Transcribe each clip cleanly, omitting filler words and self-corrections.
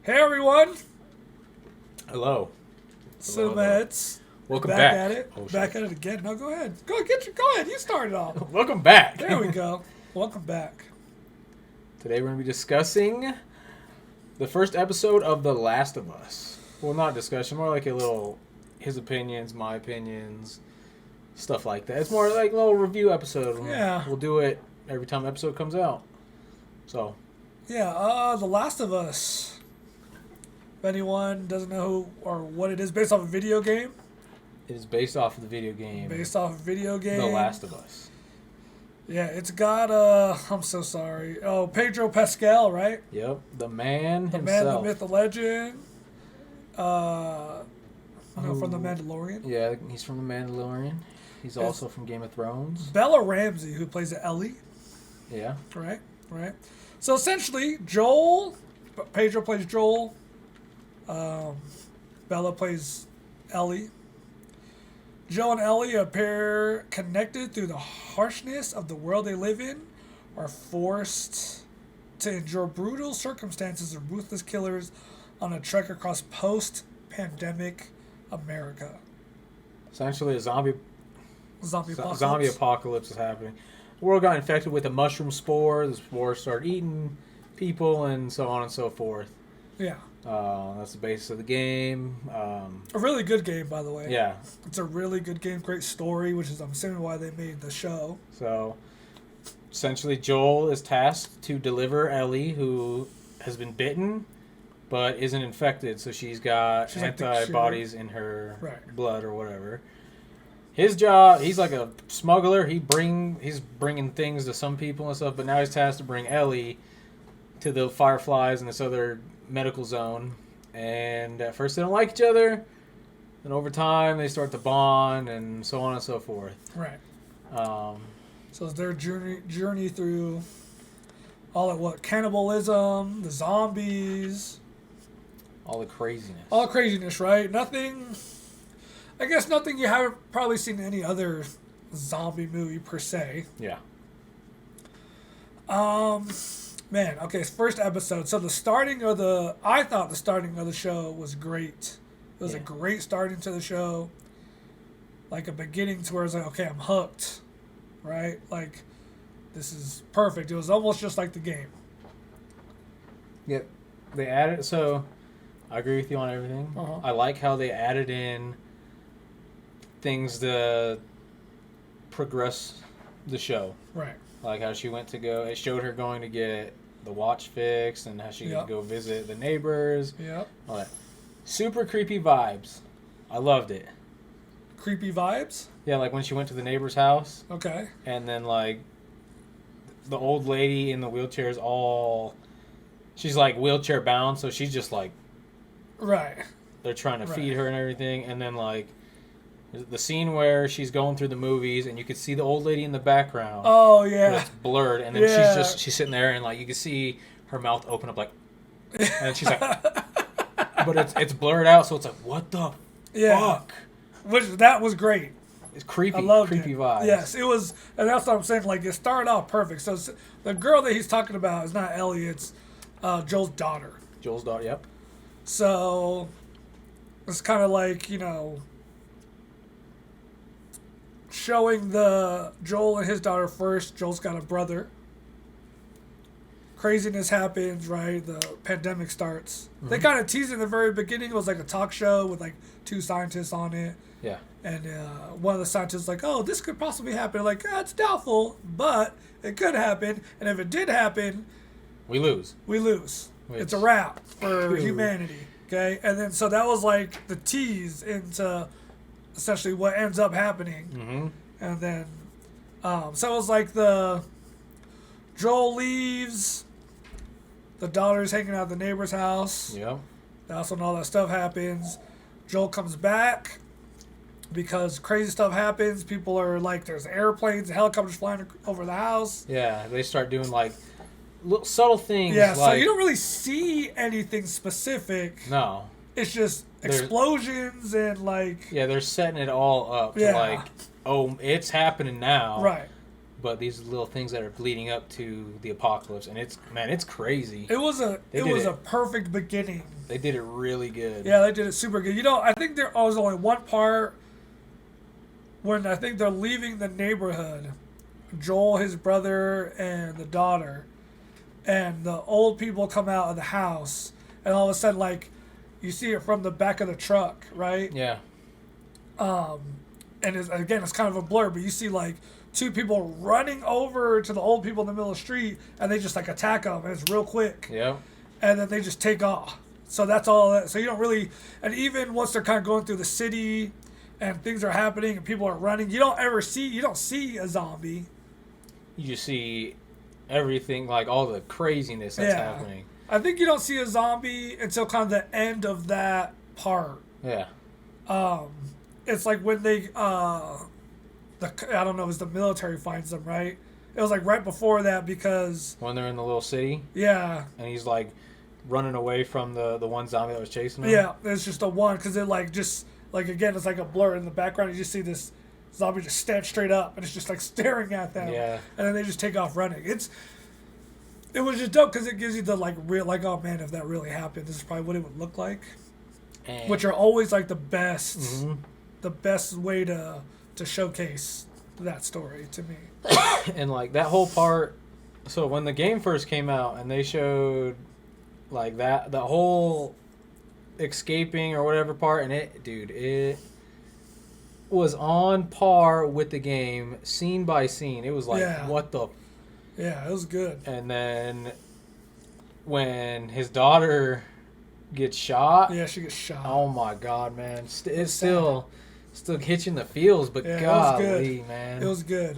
Hey everyone, Hello. Cinema Headz. Welcome back back. at it. Oh, back shit. at it again. No, go ahead. Go ahead. You started off. Welcome back. There we go. Welcome back. Today we're going to be discussing the first episode of The Last of Us. Well, not discussion, more like a little his opinions, my opinions, stuff like that. It's more like a little review episode. Yeah. We'll do it every time the episode comes out. So. Yeah, The Last of Us. If anyone doesn't know who or what it is, based off a video game. It is based off of the video game. Based off a video game. The Last of Us. Yeah, it's got, I'm so sorry. Oh, Pedro Pascal, right? Yep. The man The himself. man, the myth, the legend. From The Mandalorian. Yeah, he's from The Mandalorian. He's also from Game of Thrones. Bella Ramsey, who plays Ellie. Yeah. Right. So essentially, Pedro plays Joel. Bella plays Ellie. Joe and Ellie appear connected through the harshness of the world they live in, are forced to endure brutal circumstances of ruthless killers on a trek across post-pandemic America. Essentially, a zombie apocalypse is happening. The world got infected with a mushroom spore. The spore started eating people, and so on and so forth. Yeah. That's the basis of the game. A really good game, by the way. Yeah. It's a really good game, great story, which is, I'm assuming, why they made the show. So, essentially, Joel is tasked to deliver Ellie, who has been bitten, but isn't infected. So she's got antibodies in her blood or whatever. His job, he's like a smuggler. He's bringing things to some people and stuff, but now he's tasked to bring Ellie to the Fireflies and this other medical zone. And at first they don't like each other, and over time they start to bond and so on and so forth. Right. So it's their journey through all that cannibalism, the zombies, all the craziness. All craziness, right? Nothing you haven't probably seen in any other zombie movie per se. Yeah. Man, okay, first episode. So I thought the starting of the show was great. It was a great starting to the show. Like a beginning to where it's like, okay, I'm hooked. Right? Like, this is perfect. It was almost just like the game. Yep. They added, so I agree with you on everything. Uh-huh. I like how they added in things to progress the show. Right. Like how she went to go, it showed her going to get the watch fixed and how she could go visit the neighbors. Yep. All that. Super creepy vibes. I loved it. Creepy vibes? Yeah, like when she went to the neighbor's house. Okay. And then like the old lady in the wheelchair is she's like wheelchair bound, so she's just like. Right. They're trying to feed her and everything, and then like the scene where she's going through the movies and you can see the old lady in the background. Oh yeah. But it's blurred, and then she's sitting there and like you can see her mouth open up like, and she's like, but it's blurred out, so it's like what the fuck? That was great. It's creepy. I loved creepy it. vibes. Yes, it was, and that's what I'm saying. Like it started off perfect. So the girl that he's talking about is not Ellie. It's Joel's daughter. Joel's daughter. Yep. So it's kind of like, showing the Joel and his daughter first. Joel's got a brother. Craziness happens, right? The pandemic starts. Mm-hmm. They kind of teased in the very beginning. It was like a talk show with like two scientists on it. Yeah. And one of the scientists was like, oh, this could possibly happen. Like, it's doubtful, but it could happen. And if it did happen, we lose. It's a wrap for humanity. Okay? And then, so that was like the tease into essentially what ends up happening. Mm-hmm. And then, so it was like Joel leaves, the daughter's hanging out at the neighbor's house. Yep. That's when all that stuff happens. Joel comes back because crazy stuff happens. People are like, there's airplanes and helicopters flying over the house. Yeah, they start doing like little subtle things. Yeah, like, so you don't really see anything specific. No. It's just explosions and like... Yeah, they're setting it all up to like, oh, it's happening now. Right. but these little things that are leading up to the apocalypse, and it's crazy. It was a perfect beginning. They did it really good. Yeah, they did it super good. I think there was only one part when I think they're leaving the neighborhood. Joel, his brother, and the daughter, and the old people come out of the house, and all of a sudden, like, you see it from the back of the truck, right? Yeah. And it's kind of a blur, but you see like two people running over to the old people in the middle of the street, and they just like attack them, and it's real quick. Yeah. And then they just take off. So that's all. So you don't really, and even once they're kind of going through the city, and things are happening, and people are running, you don't see a zombie. You just see everything, like all the craziness that's happening. I think you don't see a zombie until kind of the end of that part. Yeah. It's like when they, I don't know, it was the military finds them, right? It was like right before that because... When they're in the little city? Yeah. And he's like running away from the one zombie that was chasing him? Yeah, it's just a one because it like just, like again, it's like a blur in the background. You just see this zombie just stand straight up and it's just like staring at them. Yeah. And then they just take off running. It was just dope because it gives you the like real, like, oh man, if that really happened, this is probably what it would look like. And which are always like the best... Mm-hmm. The best way to showcase that story to me. And like that whole part, so when the game first came out and they showed like that, the whole escaping or whatever part, and it was on par with the game scene by scene. It was like, what the... Yeah, it was good. And then when his daughter gets shot... Yeah, she gets shot. Oh my God, man. It's still hits you in the feels, but golly, man. It was good.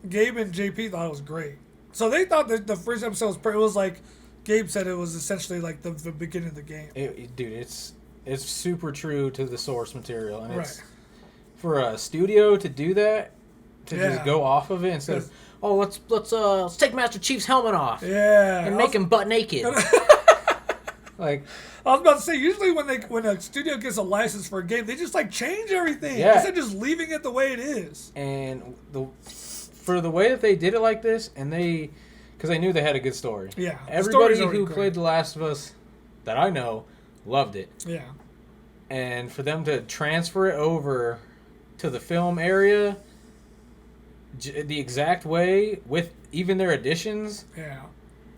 Gabe and JP thought it was great. So they thought that the first episode was like, Gabe said it was essentially like the beginning of the game. Dude, it's super true to the source material. And it's for a studio to do that, to just go off of it instead of, let's take Master Chief's helmet off. Yeah. And make him butt naked. Like, I was about to say, usually when a studio gets a license for a game, they just like change everything instead of just leaving it the way it is. And for the way that they did it like this, and because I knew they had a good story. Yeah, everybody who played The Last of Us that I know loved it. Yeah, and for them to transfer it over to the film area the exact way with even their additions. Yeah.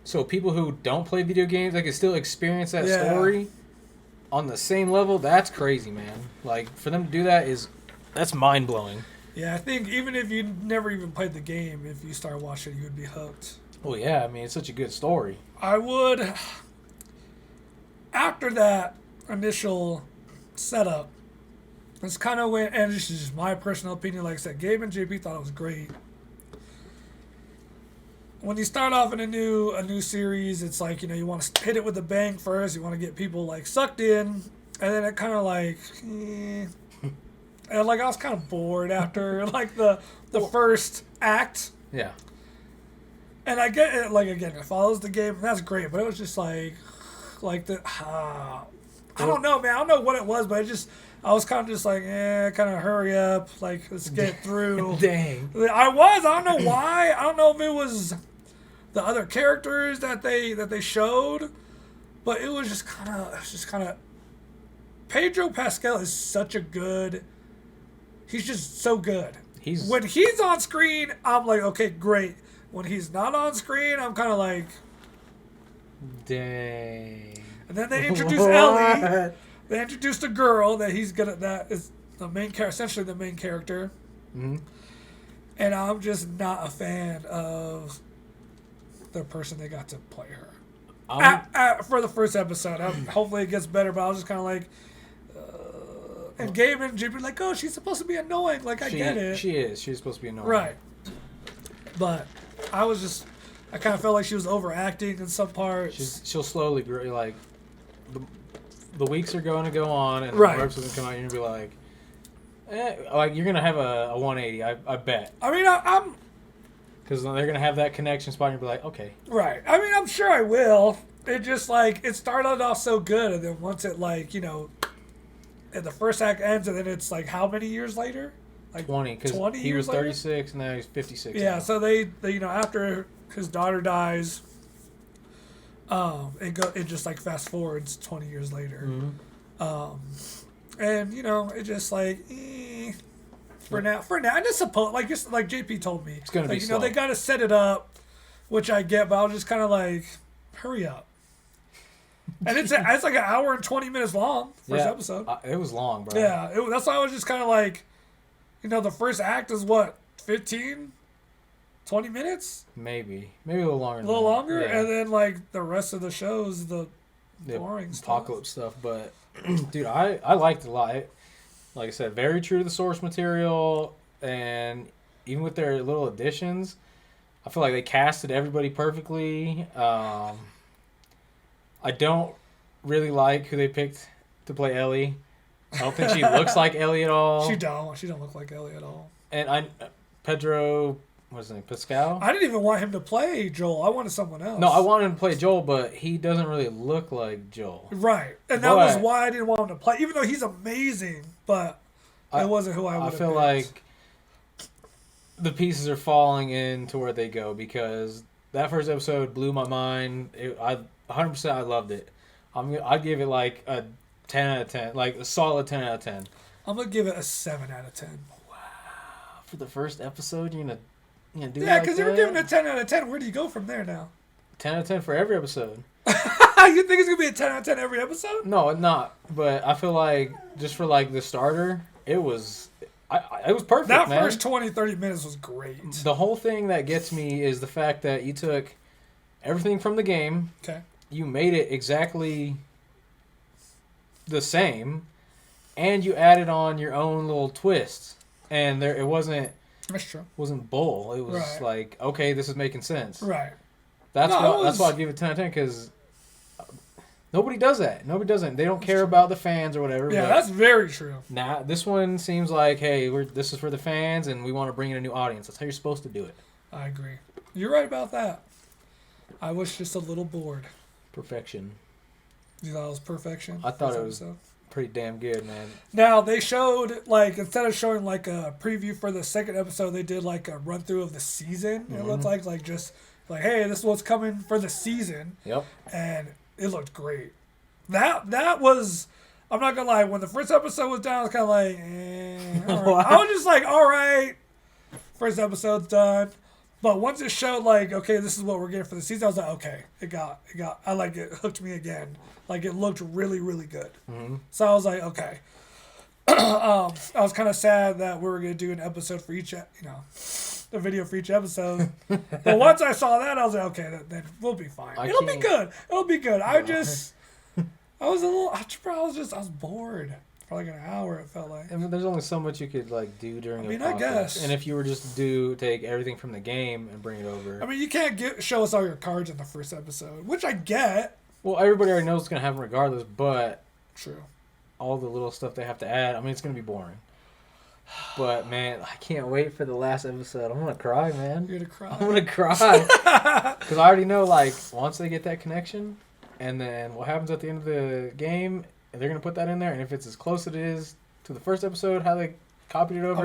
So people who don't play video games, they can still experience that story on the same level. That's crazy, man. Like, for them to do that that's mind-blowing. Yeah, I think even if you never even played the game, if you start watching, you would be hooked. Well, yeah, I mean, it's such a good story. I would, after that initial setup, it's kind of when, and this is just my personal opinion, like I said, Gabe and JP thought it was great. When you start off in a new series, it's like, you want to hit it with a bang first. You want to get people like sucked in, and then it kind of like, and like I was kind of bored after like the first act. Yeah. And I get it. Like again, it follows the game, and that's great. But it was just like the I don't know, man. I don't know what it was, but I was kind of just like, kind of hurry up, like let's get through. Dang. I don't know why. I don't know if it was the other characters that they showed, but it was just kind of Pedro Pascal is such a good. He's just so good. When he's on screen, I'm like, okay, great. When he's not on screen, I'm kind of like, dang. And then they introduce Ellie. They introduced a girl that that is the main character, essentially the main character. Mm-hmm. And I'm just not a fan of the person they got to play her. For the first episode. Hopefully it gets better, but I was just kind of like... and Gabe and JP were like, oh, she's supposed to be annoying. Like, I get it. She is. She's supposed to be annoying. Right. But I kind of felt like she was overacting in some parts. She'll slowly grow, like... The weeks are going to go on, and the episode's going to come out, and you're going to be like... like, you're going to have a 180, I bet. I mean, I'm... Because they're going to have that connection spot, and you'll be like, okay. Right. I mean, I'm sure I will. It just, like, it started off so good, and then once it, like, and the first act ends, and then it's, like, how many years later? like 20, because he was 36 and now he's 56. Yeah, now. so they after his daughter dies, it just like fast forwards 20 years later. Mm-hmm. And it just like for now I just suppose like JP told me it's gonna be slow. they got to set it up, which I get, but I was just kind of like, hurry up. And it's like an hour and 20 minutes long, first episode. It was long, bro. Yeah, that's why I was just kind of like, the first act is what, 15, 20 minutes? Maybe a little longer. A little longer, yeah. And then like the rest of the show is the boring apocalypse stuff. But dude, I liked it a lot. Like I said, very true to the source material, and even with their little additions, I feel like they casted everybody perfectly. I don't really like who they picked to play Ellie. I don't think she looks like Ellie at all. She don't look like Ellie at all. And Pedro, what's his name, Pascal? I didn't even want him to play Joel. I wanted someone else. No, I wanted him to play Joel, but he doesn't really look like Joel. Right. And that was why I didn't want him to play, even though he's amazing, but it wasn't who I would have I feel like the pieces are falling into where they go, because that first episode blew my mind. 100% I loved it. I'd give it like a 10 out of 10, like a solid 10 out of 10. I'm gonna give it a 7 out of 10. Wow, for the first episode, you're gonna do that? Yeah, because you were giving it a 10 out of 10. Where do you go from there now? 10 out of 10 for every episode. You think it's gonna be a 10 out of 10 every episode? No, not. But I feel like just for like the starter, it was perfect. That first 20, 30 minutes was great. The whole thing that gets me is the fact that you took everything from the game. Okay. You made it exactly the same, and you added on your own little twists. And it wasn't. That's true. Wasn't bull. It was like, okay, this is making sense. Right. That's why I'd give it 10 out of 10, because nobody does that. Nobody doesn't. They don't care about the fans or whatever. Yeah, that's very true. Nah, this one seems like, hey, this is for the fans, and we want to bring in a new audience. That's how you're supposed to do it. I agree. You're right about that. I was just a little bored. Perfection. You thought it was perfection? I thought it was pretty damn good, man. Now, they showed, like, instead of showing, like, a preview for the second episode, they did, like, a run-through of the season. Mm-hmm. It looked like just, like, hey, this is what's coming for the season. Yep. And it looked great. That was, I'm not going to lie, when the first episode was done, I was kind of like, all right. I was just like, all right, first episode's done. But once it showed, like, okay, this is what we're getting for the season, I was like, okay, it hooked me again. Like, it looked really, really good. Mm-hmm. So I was like, okay. I was kind of sad that we were going to do an episode for each, a video for each episode. But once I saw that, I was like, okay, then we'll be fine. It'll be good. No. I was bored. For like an hour, it felt like. I mean, there's only so much you could like do during. I guess. And if you were just take everything from the game and bring it over. I mean, you can't show us all your cards in the first episode, which I get. Well, everybody already knows it's gonna happen regardless, but true. All the little stuff they have to add. I mean, it's gonna be boring. But man, I can't wait for the last episode. I'm gonna cry, man. You're gonna cry. I'm gonna cry because I already know, like, once they get that connection, and then what happens at the end of the game. They're going to put that in there, and if it's as close as it is to the first episode, how they copied it over,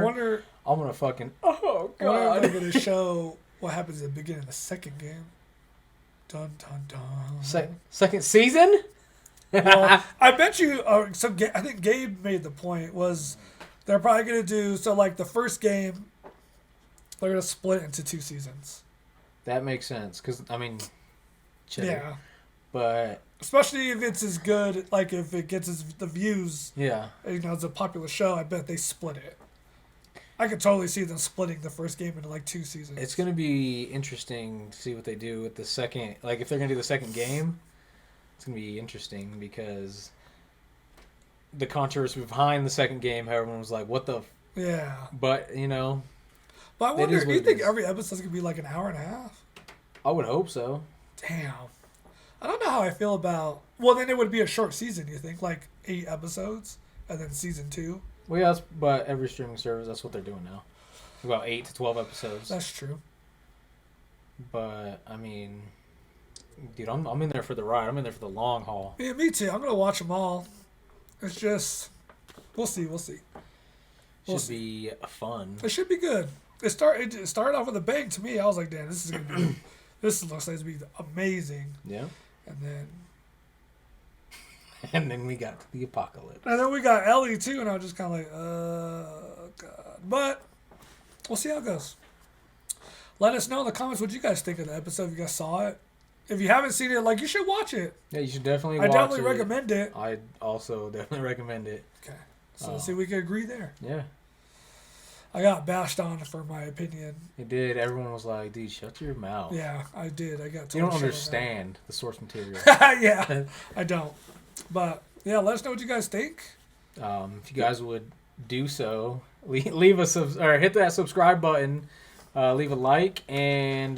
I'm going to fucking, oh, God. I wonder if they're going to show what happens at the beginning of the second game. Dun, dun, dun. Second season? Well, I bet you, I think Gabe made the point, was they're probably going to do, so like the first game, they're going to split into 2 seasons. That makes sense, because, I mean, yeah. But... especially if it's as good, like if it gets the views. Yeah. It's a popular show. I bet they split it. I could totally see them splitting the first game into like 2 seasons. It's going to be interesting to see what they do with the second. Like if they're going to do the second game, it's going to be interesting because the controversy behind the second game, how everyone was like, "What the?" Yeah. But But I wonder, do you think every episode's going to be like an hour and a half? I would hope so. Damn. I don't know how I feel about... well, then it would be a short season, you think? Like 8 episodes, and then season 2? Well, yeah, but every streaming service, that's what they're doing now. About 8 to 12 episodes. That's true. But, I mean... dude, I'm in there for the ride. I'm in there for the long haul. Yeah, me too. I'm going to watch them all. It's just... We'll see. Should be fun. It should be good. It started off with a bang to me. I was like, damn, this is gonna be this looks like it's gonna be amazing. Yeah. And then we got to the apocalypse. And then we got Ellie too, and I was just kind of like, God. But we'll see how it goes. Let us know in the comments what you guys think of the episode. If you guys saw it. If you haven't seen it, like, you should watch it. Yeah, you should definitely watch it. I definitely recommend it. I also definitely recommend it. Okay. So let's see if we can agree there. Yeah. I got bashed on for my opinion. It did. Everyone was like, dude, shut your mouth. Yeah, I did. I got told. You don't understand the source material. Yeah, I don't. But, yeah, let us know what you guys think. If you guys would do so, leave us or hit that subscribe button. Leave a like and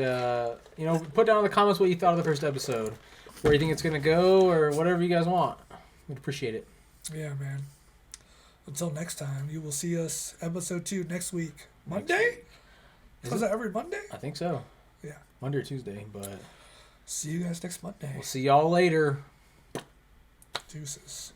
put down in the comments what you thought of the first episode, where you think it's gonna go, or whatever you guys want. We'd appreciate it. Yeah, man. Until next time, you will see us episode 2 next week. Monday? Is that every Monday? I think so. Yeah. Monday or Tuesday, but see you guys next Monday. We'll see y'all later. Deuces.